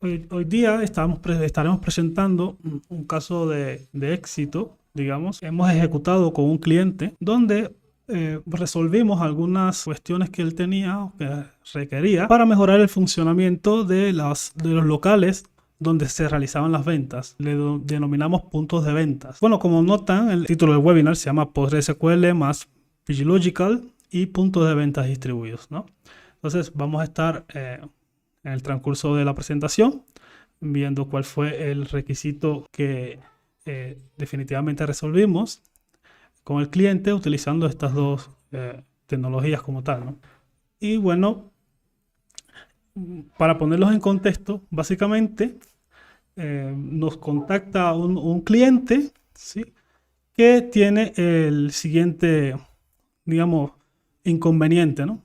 Hoy día estaremos presentando un caso de éxito, digamos. Hemos ejecutado con un cliente donde resolvimos algunas cuestiones que él tenía o que requería para mejorar el funcionamiento de los locales donde se realizaban las ventas. Denominamos puntos de ventas. Bueno, como notan, el título del webinar se llama PostgreSQL más PGLogical y puntos de ventas distribuidos, ¿no? Entonces vamos a estar en el transcurso de la presentación viendo cuál fue el requisito que definitivamente resolvimos con el cliente utilizando estas dos tecnologías como tal, ¿no? Y bueno, para ponerlos en contexto, básicamente nos contacta un cliente, ¿sí?, que tiene el siguiente, digamos, inconveniente, ¿no?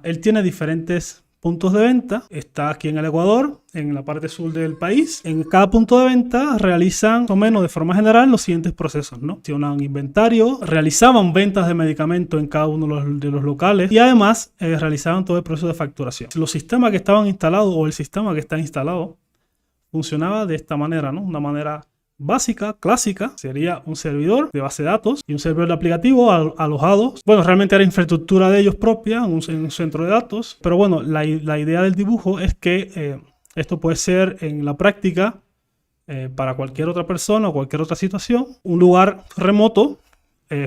Él tiene diferentes puntos de venta. Está aquí en el Ecuador, en la parte sur del país. En cada punto de venta realizan, o menos de forma general, los siguientes procesos, ¿no? Tienen un inventario, realizaban ventas de medicamentos en cada uno de los locales y además realizaban todo el proceso de facturación. Los sistemas que estaban instalados o el sistema que está instalado funcionaba de esta manera, ¿no? Una manera básica, clásica, sería un servidor de base de datos y un servidor de aplicativo alojados. Bueno, realmente era infraestructura de ellos propia, en un centro de datos. Pero bueno, la idea del dibujo es que esto puede ser en la práctica para cualquier otra persona o cualquier otra situación, un lugar remoto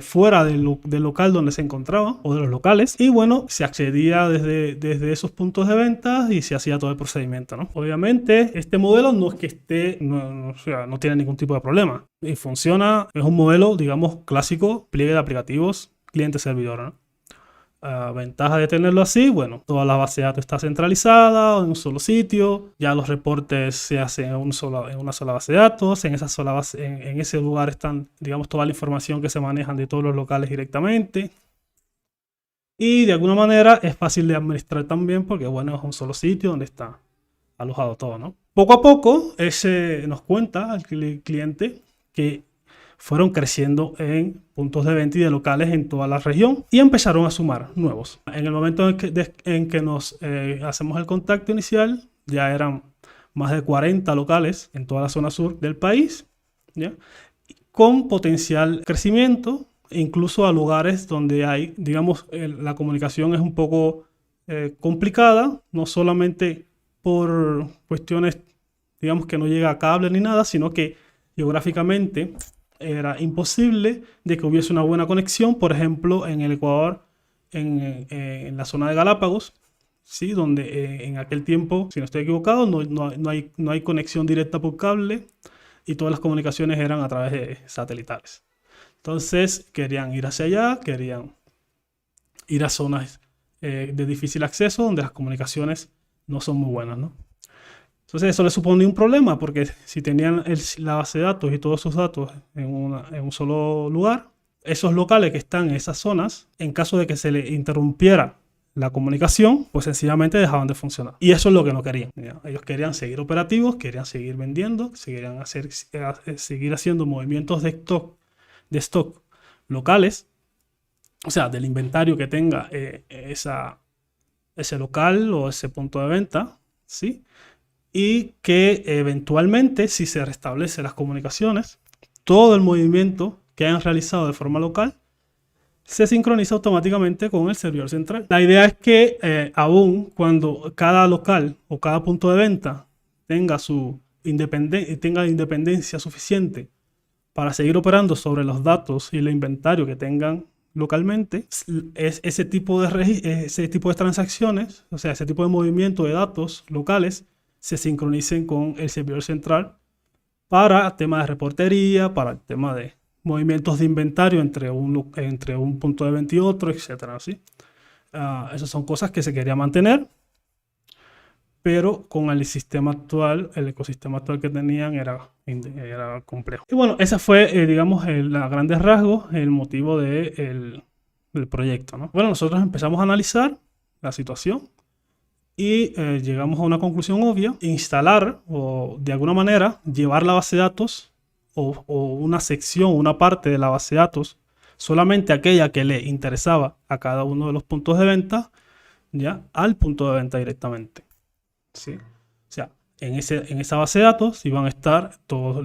fuera del local donde se encontraba o de los locales, y bueno, se accedía desde esos puntos de venta y se hacía todo el procedimiento, ¿no? Obviamente este modelo no es que esté, o sea, no tiene ningún tipo de problema y funciona, es un modelo, digamos, clásico, pliegue de aplicativos cliente-servidor, ¿no? Ventaja de tenerlo así, bueno, toda la base de datos está centralizada en un solo sitio, ya los reportes se hacen en una sola base de datos, en ese lugar están, digamos, toda la información que se manejan de todos los locales directamente. Y de alguna manera es fácil de administrar también porque, bueno, es un solo sitio donde está alojado todo, ¿no? Poco a poco nos cuenta el cliente que fueron creciendo en puntos de venta y de locales en toda la región y empezaron a sumar nuevos. En el momento en que nos hacemos el contacto inicial, ya eran más de 40 locales en toda la zona sur del país, ¿ya?, con potencial crecimiento, incluso a lugares donde hay, digamos, la comunicación es un poco complicada, no solamente por cuestiones, digamos, que no llega a cable ni nada, sino que geográficamente era imposible de que hubiese una buena conexión, por ejemplo, en el Ecuador, en la zona de Galápagos, ¿sí?, donde en aquel tiempo, si no estoy equivocado, no hay conexión directa por cable y todas las comunicaciones eran a través de satelitales. Entonces querían ir hacia allá, querían ir a zonas de difícil acceso donde las comunicaciones no son muy buenas, ¿no? Entonces eso le supone un problema porque si tenían la base de datos y todos sus datos en un solo lugar, esos locales que están en esas zonas, en caso de que se le interrumpiera la comunicación, pues sencillamente dejaban de funcionar. Y eso es lo que no querían, ¿ya? Ellos querían seguir operativos, querían seguir vendiendo, querían seguir haciendo movimientos de stock locales, o sea, del inventario que tenga ese local o ese punto de venta, ¿sí? Y que eventualmente, si se restablece las comunicaciones, todo el movimiento que hayan realizado de forma local se sincroniza automáticamente con el servidor central. La idea es que aún cuando cada local o cada punto de venta tenga independencia suficiente para seguir operando sobre los datos y el inventario que tengan localmente, ese tipo de transacciones, o sea, ese tipo de movimiento de datos locales, se sincronicen con el servidor central para temas de reportería, para el tema de movimientos de inventario entre un punto de venta y otro, etcétera, ¿sí? Esas son cosas que se quería mantener, pero con el sistema actual, el ecosistema actual que tenían era complejo. Y bueno, ese fue, digamos, a grandes rasgos, el motivo del proyecto, ¿no? Bueno, nosotros empezamos a analizar la situación y llegamos a una conclusión obvia: instalar o de alguna manera llevar la base de datos o una sección, una parte de la base de datos, solamente aquella que le interesaba a cada uno de los puntos de venta, ya al punto de venta directamente, ¿sí? sea, en esa base de datos iban a estar todo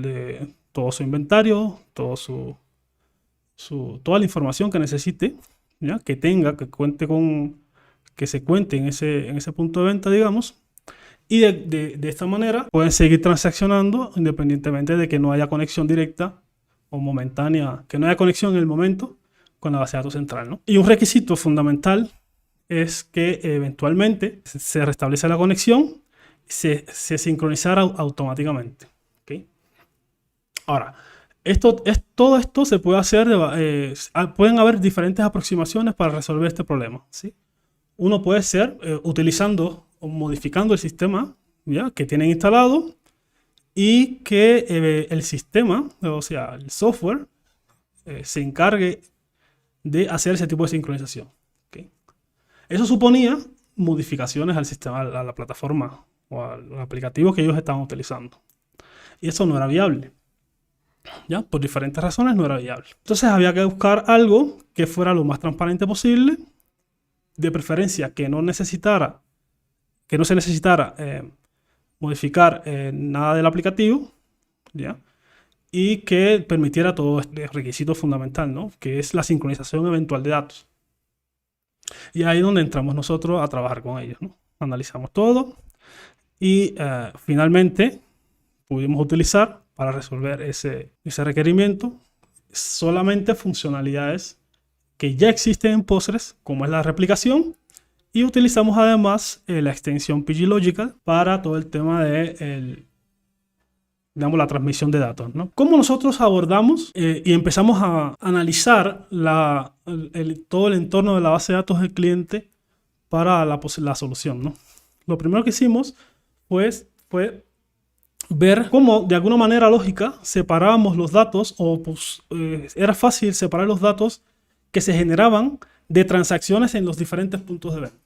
su inventario, toda la información que necesite, ¿ya? Que tenga, que se cuente en ese punto de venta, digamos. Y de esta manera pueden seguir transaccionando independientemente de que no haya conexión directa o momentánea, que no haya conexión en el momento con la base de datos central, ¿no? Y un requisito fundamental es que eventualmente se restablece la conexión, se sincronizara automáticamente. ¿Okay? Ahora, todo esto se puede hacer, pueden haber diferentes aproximaciones para resolver este problema, ¿sí? Uno puede ser utilizando o modificando el sistema, ¿ya? Que tienen instalado y que el sistema, o sea, el software, se encargue de hacer ese tipo de sincronización. ¿Okay? Eso suponía modificaciones al sistema, a la plataforma o al aplicativo que ellos estaban utilizando. Y eso no era viable. ¿Ya? Por diferentes razones no era viable. Entonces había que buscar algo que fuera lo más transparente posible, de preferencia que no se necesitara modificar nada del aplicativo, ¿ya? Y que permitiera todo este requisito fundamental, ¿no? Que es la sincronización eventual de datos. Y ahí es donde entramos nosotros a trabajar con ellos, ¿no? Analizamos todo y finalmente pudimos utilizar para resolver ese requerimiento solamente funcionalidades que ya existen en Postgres, como es la replicación, y utilizamos además la extensión pgLogical para todo el tema de digamos, la transmisión de datos, ¿no? ¿Cómo nosotros abordamos y empezamos a analizar todo el entorno de la base de datos del cliente para la solución, ¿no? Lo primero que hicimos fue ver cómo de alguna manera lógica separábamos los datos o era fácil separar los datos que se generaban de transacciones en los diferentes puntos de venta.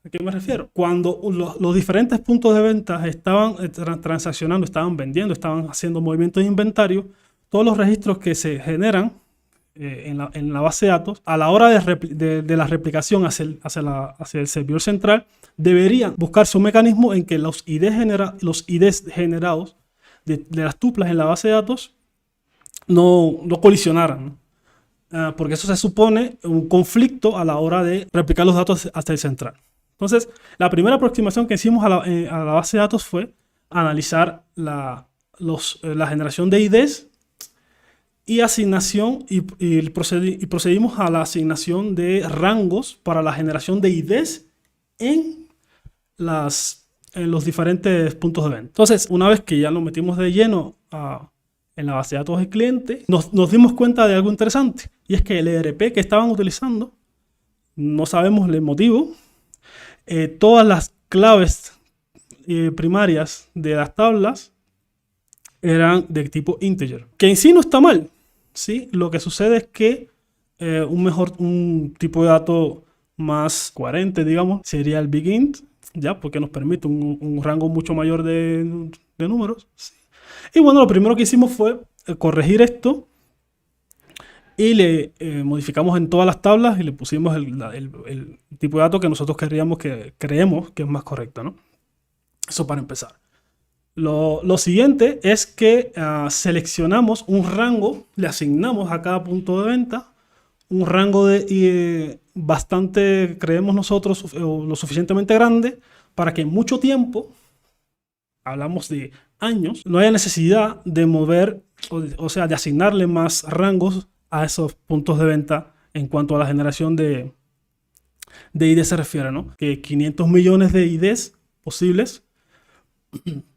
¿A qué me refiero? Cuando los diferentes puntos de venta estaban transaccionando, estaban vendiendo, estaban haciendo movimientos de inventario, todos los registros que se generan en la base de datos, a la hora de la replicación hacia el servidor central, deberían buscarse un mecanismo en que los IDs generados de las tuplas en la base de datos no colisionaran, ¿no? Porque eso se supone un conflicto a la hora de replicar los datos hasta el central. Entonces, la primera aproximación que hicimos a la base de datos fue analizar la generación de IDs y asignación y procedimos a la asignación de rangos para la generación de IDs en los diferentes puntos de venta. Entonces, una vez que ya lo metimos de lleno en la base de datos del cliente, nos dimos cuenta de algo interesante, y es que el ERP que estaban utilizando, no sabemos el motivo, todas las claves primarias de las tablas eran de tipo integer, que en sí no está mal, ¿sí? Lo que sucede es que un tipo de dato más coherente, digamos, sería el big int, ¿ya? Porque nos permite un rango mucho mayor de números, ¿sí? Y bueno, lo primero que hicimos fue corregir esto y le modificamos en todas las tablas y le pusimos el tipo de dato que nosotros creemos que es más correcto, ¿no? Eso para empezar. Lo siguiente es que seleccionamos un rango, le asignamos a cada punto de venta un rango bastante, creemos nosotros, lo suficientemente grande para que en mucho tiempo, hablamos de años, no haya necesidad de mover, o sea, de asignarle más rangos a esos puntos de venta en cuanto a la generación de IDs se refiere, ¿no? Que 500 millones de IDs posibles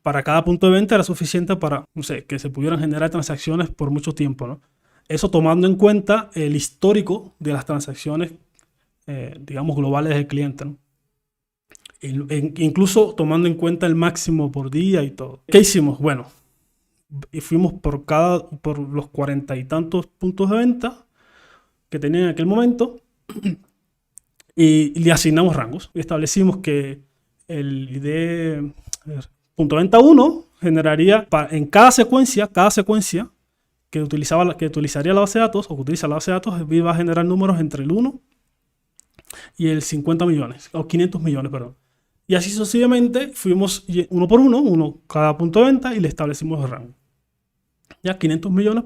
para cada punto de venta era suficiente para, no sé, que se pudieran generar transacciones por mucho tiempo, ¿no? Eso tomando en cuenta el histórico de las transacciones, digamos, globales del cliente, ¿no? Incluso tomando en cuenta el máximo por día y todo. ¿Qué hicimos? Bueno, y fuimos por los 40 y tantos puntos de venta que tenían en aquel momento y le asignamos rangos. Y establecimos que el ID punto de venta 1 generaría en cada secuencia que utilizaría la base de datos o que utiliza la base de datos, va a generar números entre el 1 y el 50 millones, o 500 millones, perdón. Y así sucesivamente fuimos uno por uno cada punto de venta y le establecimos el rango. Ya 500 millones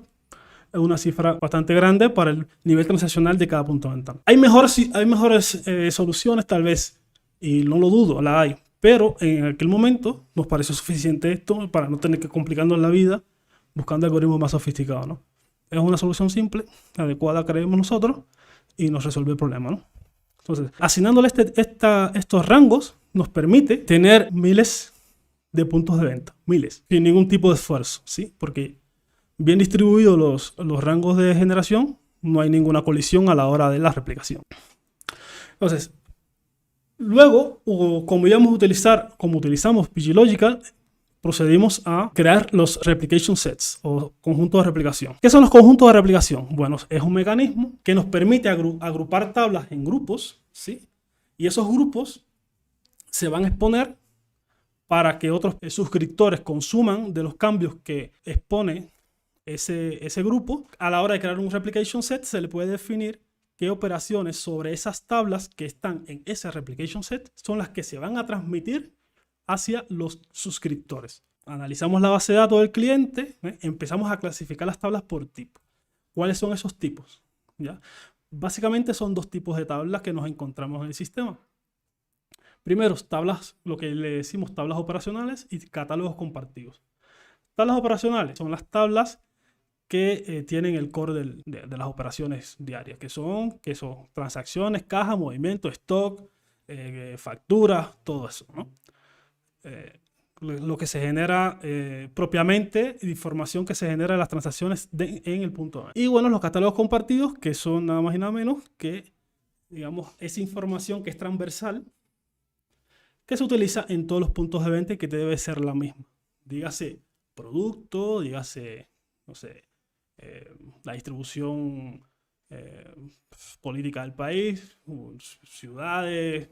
es una cifra bastante grande para el nivel transaccional de cada punto de venta. Hay mejores soluciones tal vez, y no lo dudo, la hay. Pero en aquel momento nos pareció suficiente esto para no tener que complicarnos la vida buscando algoritmos más sofisticados, ¿no? Es una solución simple, adecuada creemos nosotros, y nos resuelve el problema, ¿no? Entonces, asignándole estos rangos nos permite tener miles de puntos de venta, miles, sin ningún tipo de esfuerzo, ¿sí? Porque bien distribuidos los rangos de generación, no hay ninguna colisión a la hora de la replicación. Entonces, luego, como utilizamos PGLogical, procedimos a crear los replication sets o conjuntos de replicación. ¿Qué son los conjuntos de replicación? Bueno, es un mecanismo que nos permite agrupar tablas en grupos, ¿sí? Y esos grupos se van a exponer para que otros suscriptores consuman de los cambios que expone ese grupo. A la hora de crear un replication set se le puede definir qué operaciones sobre esas tablas que están en ese replication set son las que se van a transmitir hacia los suscriptores. Analizamos la base de datos del cliente, empezamos a clasificar las tablas por tipo. ¿Cuáles son esos tipos? ¿Ya? Básicamente son dos tipos de tablas que nos encontramos en el sistema. Primero, tablas, lo que le decimos tablas operacionales y catálogos compartidos. Tablas operacionales son las tablas que tienen el core de las operaciones diarias, que son transacciones, caja, movimiento, stock, facturas, todo eso, ¿no? Lo que se genera propiamente, información que se genera en las transacciones en el punto A. Y bueno, los catálogos compartidos, que son nada más y nada menos que, digamos, esa información que es transversal, que se utiliza en todos los puntos de venta y que debe ser la misma. Dígase producto, dígase, no sé, la distribución política del país, ciudades,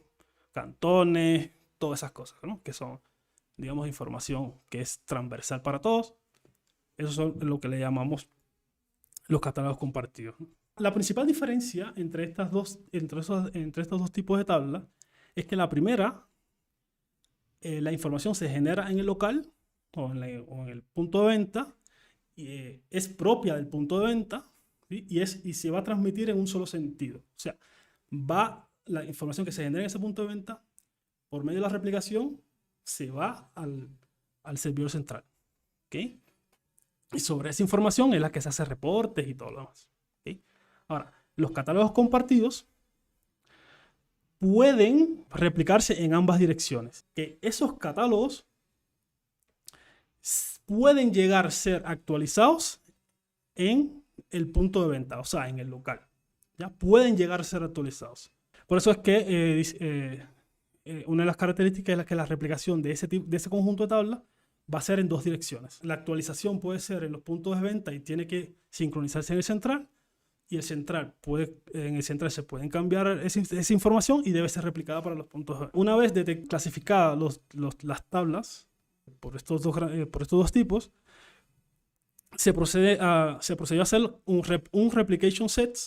cantones, todas esas cosas, ¿no? Que son, digamos, información que es transversal para todos. Eso son lo que le llamamos los catálogos compartidos. La principal diferencia entre estos dos tipos de tablas es que la primera, la información se genera en el local o en el punto de venta, y es propia del punto de venta, ¿sí? y se va a transmitir en un solo sentido. O sea, la información que se genera en ese punto de venta, por medio de la replicación, se va al servidor central. ¿Okay? Y sobre esa información es la que se hace reportes y todo lo demás. ¿Okay? Ahora, los catálogos compartidos pueden replicarse en ambas direcciones. Que esos catálogos pueden llegar a ser actualizados en el punto de venta, o sea, en el local. ¿Ya? Pueden llegar a ser actualizados. Por eso es que una de las características es que la replicación de ese conjunto de tablas va a ser en dos direcciones. La actualización puede ser en los puntos de venta y tiene que sincronizarse en el central, y en el central se pueden cambiar esa información y debe ser replicada para los puntos de venta. Una vez clasificadas las tablas por estos dos tipos, se procedió a hacer un replication set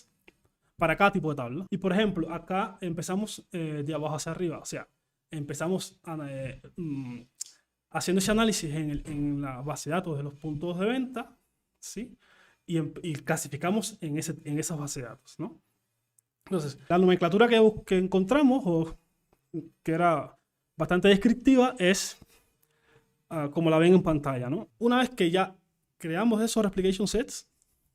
para cada tipo de tabla. Y por ejemplo, acá empezamos de abajo hacia arriba. O sea, empezamos haciendo ese análisis en la base de datos de los puntos de venta, ¿sí? Y clasificamos en esas bases de datos, ¿no? Entonces, la nomenclatura que encontramos, o que era bastante descriptiva, es como la ven en pantalla, ¿no? Una vez que ya creamos esos replication sets,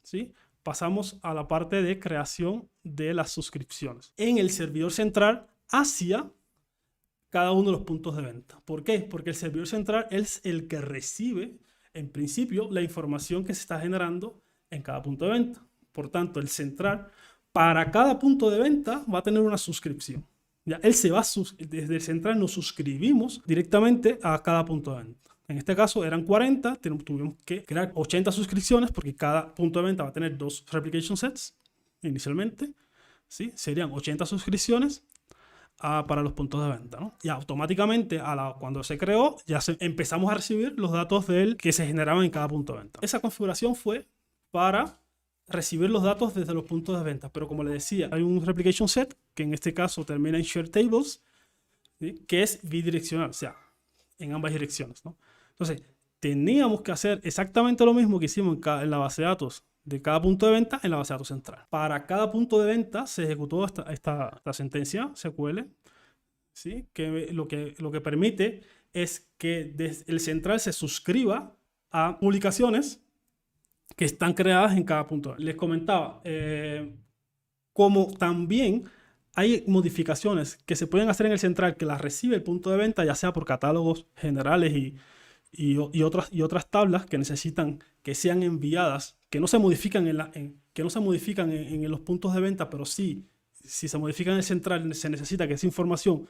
¿sí? Pasamos a la parte de creación de las suscripciones en el servidor central hacia cada uno de los puntos de venta. ¿Por qué? Porque el servidor central es el que recibe, en principio, la información que se está generando en cada punto de venta. Por tanto, el central, para cada punto de venta, va a tener una suscripción. Ya, desde el central nos suscribimos directamente a cada punto de venta. En este caso eran 40, tuvimos que crear 80 suscripciones porque cada punto de venta va a tener 2 replication sets inicialmente, ¿sí? Serían 80 suscripciones para los puntos de venta, ¿no? Y automáticamente cuando se creó ya empezamos a recibir los datos que se generaban en cada punto de venta. Esa configuración fue para recibir los datos desde los puntos de venta, pero como les decía, hay un replication set que en este caso termina en share tables, ¿sí? Que es bidireccional, o sea, en ambas direcciones, ¿no? Entonces, teníamos que hacer exactamente lo mismo que hicimos en la base de datos de cada punto de venta en la base de datos central. Para cada punto de venta se ejecutó esta sentencia SQL, ¿sí? Que lo que permite es que desde el central se suscriba a publicaciones que están creadas en cada punto. Les comentaba, como también hay modificaciones que se pueden hacer en el central que las recibe el punto de venta, ya sea por catálogos generales y otras tablas que necesitan que sean enviadas, que no se modifican que no se modifican en los puntos de venta, pero sí, si se modifica en el central, se necesita que esa información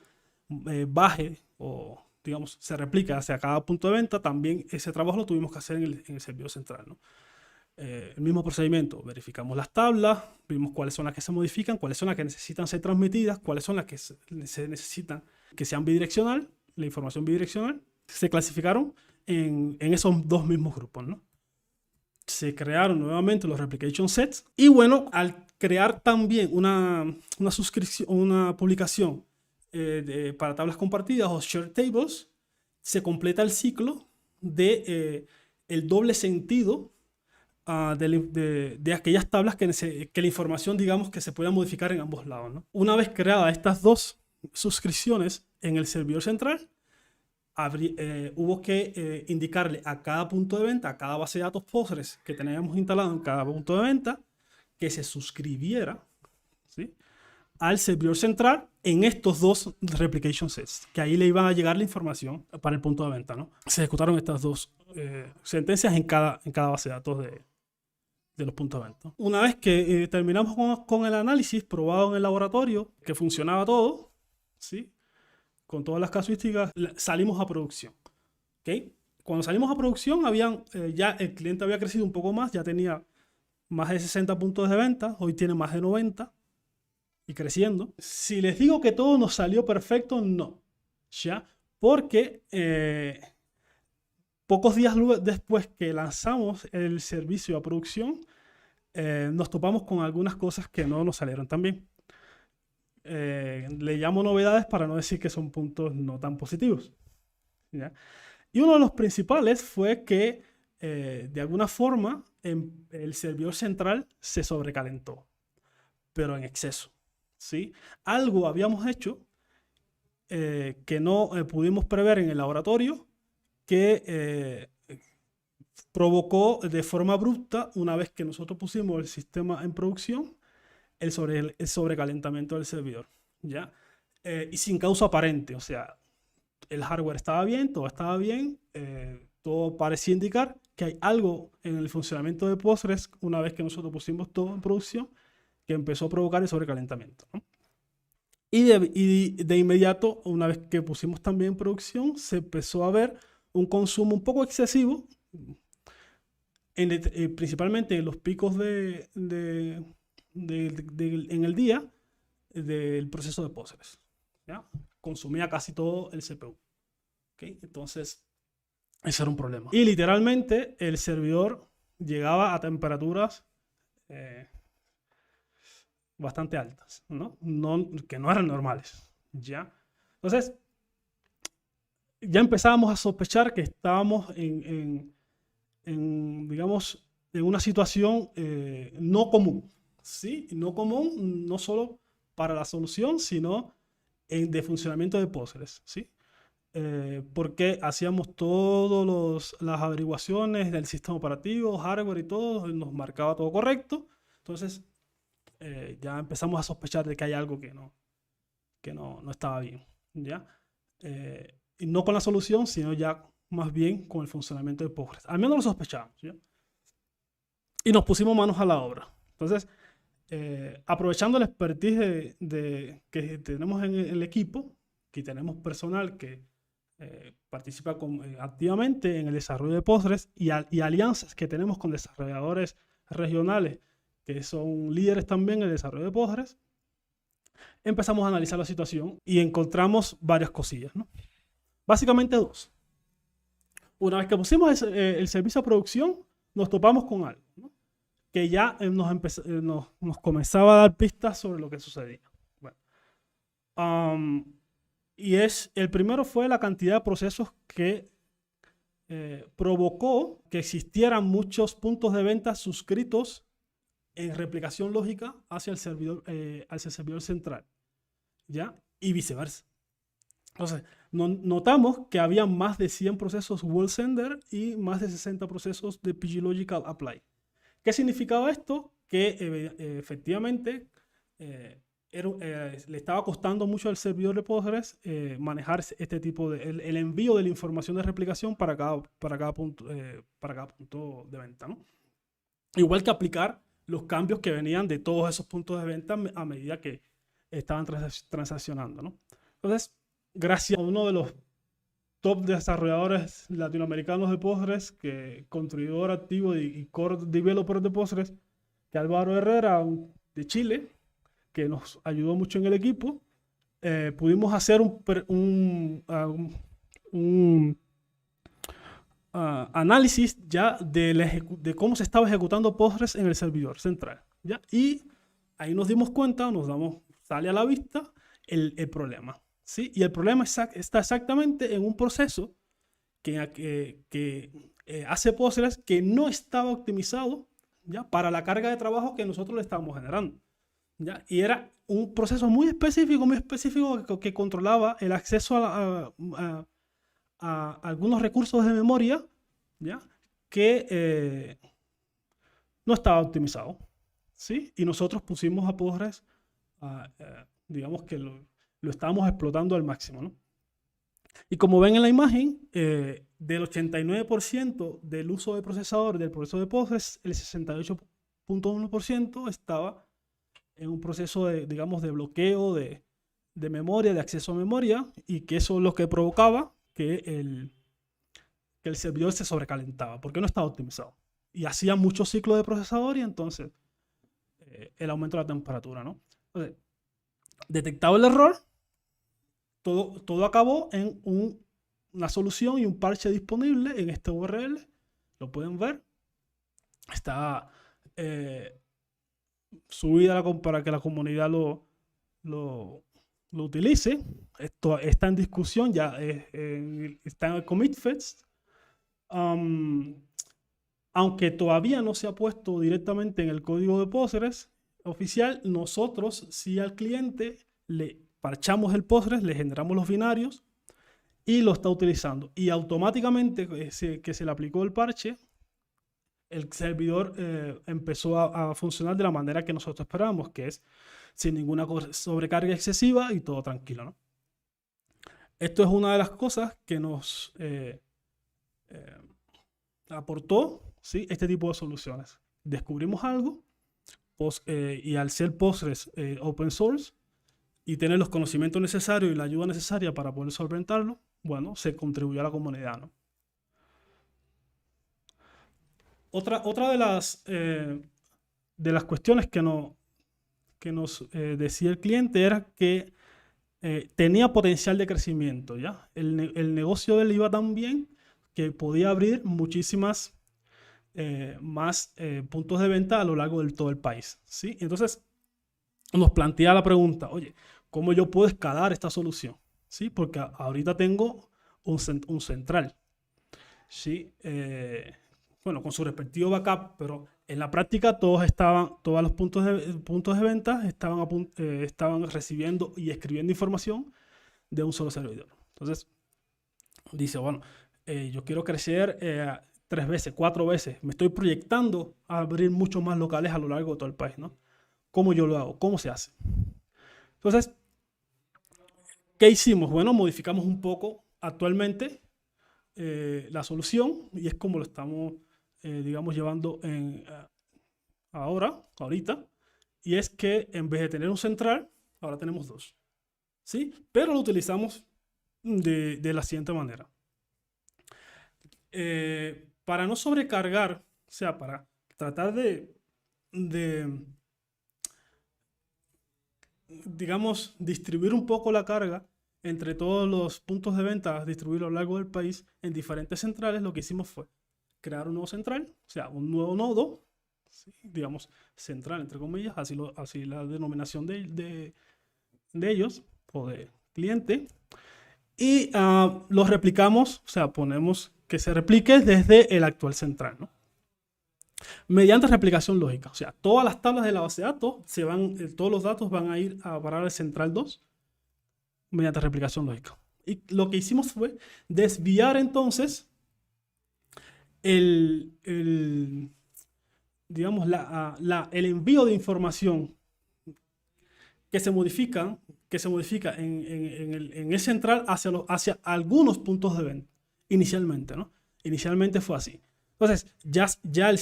baje o, digamos, se replica hacia cada punto de venta. También ese trabajo lo tuvimos que hacer en el servidor central, ¿no? El mismo procedimiento, verificamos las tablas, vimos cuáles son las que se modifican, cuáles son las que necesitan ser transmitidas, cuáles son las que se necesitan que sean bidireccional, la información bidireccional, se clasificaron en esos dos mismos grupos, ¿no? Se crearon nuevamente los replication sets y bueno, al crear también una suscripción, una publicación para tablas compartidas o shared tables, se completa el ciclo de el doble sentido de aquellas tablas que la información, digamos, que se pueda modificar en ambos lados, ¿no? Una vez creadas estas dos suscripciones en el servidor central, hubo que indicarle a cada punto de venta, a cada base de datos Postgres que teníamos instalado en cada punto de venta, que se suscribiera, ¿sí?, al servidor central en estos dos replication sets, que ahí le iban a llegar la información para el punto de venta, ¿no? Se ejecutaron estas dos sentencias en cada base de datos de los puntos de venta. Una vez que terminamos con el análisis probado en el laboratorio, que funcionaba todo, ¿sí?, con todas las casuísticas, salimos a producción. ¿Okay? Cuando salimos a producción, ya el cliente había crecido un poco más, ya tenía más de 60 puntos de venta, hoy tiene más de 90 y creciendo. Si les digo que todo nos salió perfecto, no. ¿Ya? Porque pocos días después que lanzamos el servicio a producción, nos topamos con algunas cosas que no nos salieron tan bien. Le llamo novedades para no decir que son puntos no tan positivos, ¿ya? Y uno de los principales fue que de alguna forma el servidor central se sobrecalentó, pero en exceso, ¿sí? Algo habíamos hecho que no pudimos prever en el laboratorio, que provocó de forma abrupta, una vez que nosotros pusimos el sistema en producción, el sobrecalentamiento del servidor, ¿ya? Y sin causa aparente, o sea, el hardware estaba bien, todo parecía indicar que hay algo en el funcionamiento de Postgres, una vez que nosotros pusimos todo en producción, que empezó a provocar el sobrecalentamiento, ¿no? Y de inmediato, una vez que pusimos también en producción, se empezó a ver un consumo un poco excesivo, principalmente en los picos en el día del proceso de Postgres, ¿ya? Consumía casi todo el CPU. ¿Okay? Entonces, ese era un problema. Y literalmente el servidor llegaba a temperaturas bastante altas, ¿no? Que no eran normales, ¿ya? Entonces, ya empezábamos a sospechar que estábamos digamos, en una situación no común, ¿sí? No común, no solo para la solución, sino de funcionamiento de Postgres, ¿sí? Porque hacíamos todas las averiguaciones del sistema operativo, hardware y todo, nos marcaba todo correcto. Entonces, ya empezamos a sospechar de que hay algo que no estaba bien, ¿ya? Y no con la solución, sino ya más bien con el funcionamiento de Postgres. Al menos lo sospechábamos, ¿ya? Y nos pusimos manos a la obra. Entonces, aprovechando la expertise que tenemos en el equipo, que tenemos personal que participa activamente en el desarrollo de Postgres y alianzas que tenemos con desarrolladores regionales que son líderes también en el desarrollo de Postgres, empezamos a analizar la situación y encontramos varias cosillas, ¿no? Básicamente dos. Una vez que pusimos el servicio a producción, nos topamos con algo, ¿no?, que ya nos comenzaba a dar pistas sobre lo que sucedía. Bueno, Y el primero fue la cantidad de procesos que provocó que existieran muchos puntos de venta suscritos en replicación lógica hacia el servidor central, ¿ya? Y viceversa. Entonces, notamos que había más de 100 procesos World Sender y más de 60 procesos de PG Logical Apply. ¿Qué significaba esto? Que efectivamente le estaba costando mucho al servidor de Postgres manejar este tipo de el envío de la información de replicación para cada punto de venta, ¿no? Igual que aplicar los cambios que venían de todos esos puntos de venta a medida que estaban transaccionando, ¿no? Entonces, gracias a uno de los top desarrolladores latinoamericanos de Postgres, contribuidor activo y core developer de Postgres, que Álvaro Herrera, de Chile, que nos ayudó mucho en el equipo, pudimos hacer un análisis ya de cómo se estaba ejecutando Postgres en el servidor central, ¿ya? Y ahí nos dimos cuenta, sale a la vista el problema, ¿sí? Y el problema está exactamente en un proceso que hace Postgres que no estaba optimizado, ¿ya? Para la carga de trabajo que nosotros le estábamos generando, ¿ya? Y era un proceso muy específico que controlaba el acceso a algunos recursos de memoria, ¿ya? Que no estaba optimizado, ¿sí? Y nosotros pusimos a Postgres, digamos que lo estábamos explotando al máximo, ¿no? Y como ven en la imagen, del 89% del uso de procesador del proceso de Postgres, el 68.1% estaba en un proceso digamos, de bloqueo de memoria, de acceso a memoria, y que eso es lo que provocaba que el servidor se sobrecalentaba, porque no estaba optimizado. Y hacía muchos ciclos de procesador y entonces el aumento de la temperatura, ¿no? Entonces, detectado el error, todo acabó en una solución y un parche disponible en este URL. Lo pueden ver. Está subida para que la comunidad lo utilice. Esto está en discusión, ya está en el Commit Fest. Aunque todavía no se ha puesto directamente en el código de Postgres oficial, nosotros sí al cliente le parchamos el Postgres, le generamos los binarios y lo está utilizando. Y automáticamente que se le aplicó el parche, el servidor empezó a funcionar de la manera que nosotros esperábamos, que es sin ninguna sobrecarga excesiva y todo tranquilo, ¿no? Esto es una de las cosas que nos aportó, ¿sí?, este tipo de soluciones. Descubrimos algo y al ser Postgres open source y tener los conocimientos necesarios y la ayuda necesaria para poder solventarlo, bueno, se contribuyó a la comunidad, ¿no? Otra de las cuestiones que nos decía el cliente era que tenía potencial de crecimiento, ¿ya? El negocio de él iba tan bien que podía abrir muchísimas más puntos de venta a lo largo de todo el país, ¿sí? Entonces nos plantea la pregunta, oye, ¿cómo yo puedo escalar esta solución? ¿Sí? Porque ahorita tengo un central, ¿sí? Bueno, con su respectivo backup, pero en la práctica todos los puntos de venta estaban recibiendo y escribiendo información de un solo servidor. Entonces, dice, bueno, yo quiero crecer 3 veces, 4 veces. Me estoy proyectando a abrir muchos más locales a lo largo de todo el país, ¿no? ¿Cómo yo lo hago? ¿Cómo se hace? Entonces, ¿qué hicimos? Bueno, modificamos un poco actualmente la solución y es como lo estamos, digamos, llevando ahorita. Y es que en vez de tener un central, ahora tenemos 2. ¿Sí? Pero lo utilizamos de la siguiente manera. Para no sobrecargar, o sea, para tratar de digamos, distribuir un poco la carga entre todos los puntos de venta, distribuirlo a lo largo del país en diferentes centrales, lo que hicimos fue crear un nuevo central, o sea, un nuevo nodo, ¿sí?, digamos, central, entre comillas, así la denominación de ellos, o de cliente, y los replicamos, o sea, ponemos que se replique desde el actual central, ¿no? Mediante replicación lógica. O sea, todas las tablas de la base de datos todos los datos van a ir a parar al central 2 mediante replicación lógica. Y lo que hicimos fue desviar entonces digamos, el envío de información que se modifica en el central hacia algunos puntos de venta, inicialmente, ¿no? Inicialmente fue así. Entonces, ya el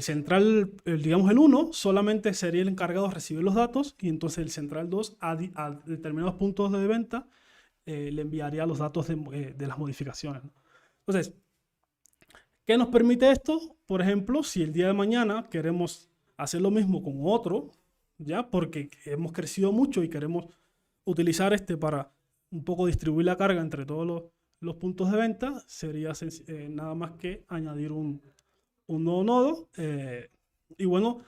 central, digamos el 1, solamente sería el encargado de recibir los datos, y entonces el central 2 a determinados puntos de venta le enviaría los datos de las modificaciones, ¿no? Entonces, ¿qué nos permite esto? Por ejemplo, si el día de mañana queremos hacer lo mismo con otro, ¿ya? Porque hemos crecido mucho y queremos utilizar para un poco distribuir la carga entre todos los puntos de venta, sería nada más que añadir un nuevo nodo y bueno,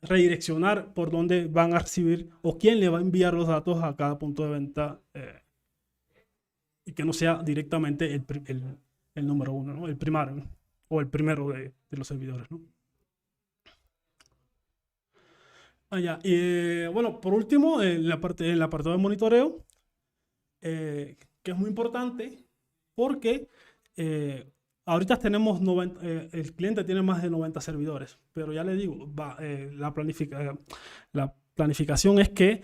redireccionar por dónde van a recibir o quién le va a enviar los datos a cada punto de venta y que no sea directamente el número 1, ¿no? El primario, ¿no? O el primero de los servidores, ¿no? Ya. Bueno, por último, en el apartado de monitoreo, que es muy importante porque ahorita tenemos el cliente tiene más de 90 servidores, pero ya le digo, la planificación es que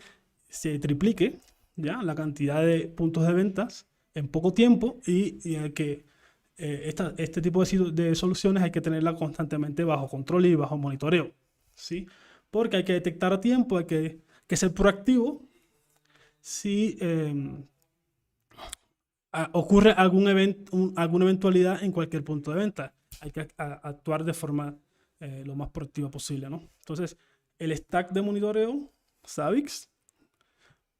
se triplique ya la cantidad de puntos de ventas en poco tiempo y que este tipo de soluciones hay que tenerla constantemente bajo control y bajo monitoreo, ¿sí? Porque hay que detectar a tiempo, hay que ser proactivo si ocurre alguna eventualidad en cualquier punto de venta. Hay que actuar de forma lo más proactiva posible, ¿no? Entonces, el stack de monitoreo, Zabbix,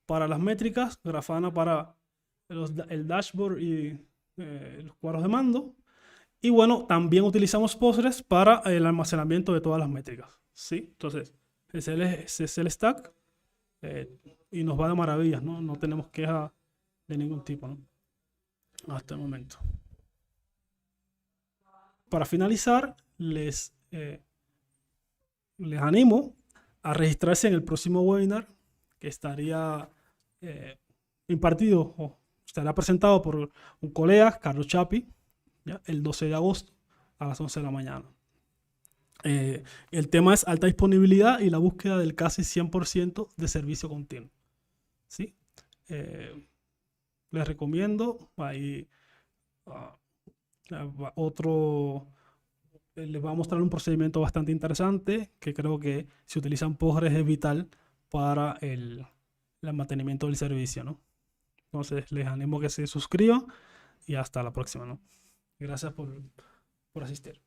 para las métricas, Grafana para el dashboard y los cuadros de mando. Y bueno, también utilizamos Postgres para el almacenamiento de todas las métricas, ¿sí? Entonces, ese es el stack y nos va de maravillas, ¿no? No tenemos queja de ningún tipo, ¿no? Hasta el momento. Para finalizar, les animo a registrarse en el próximo webinar que estaría impartido o estará presentado por un colega, Carlos Chapi, ¿ya? El 12 de agosto a las 11 de la mañana. El tema es alta disponibilidad y la búsqueda del casi 100% de servicio continuo, ¿sí? Les recomiendo ahí les va a mostrar un procedimiento bastante interesante que creo que si utilizan Postgres es vital para el mantenimiento del servicio, ¿no? Entonces les animo a que se suscriban y hasta la próxima, ¿no? Gracias por asistir.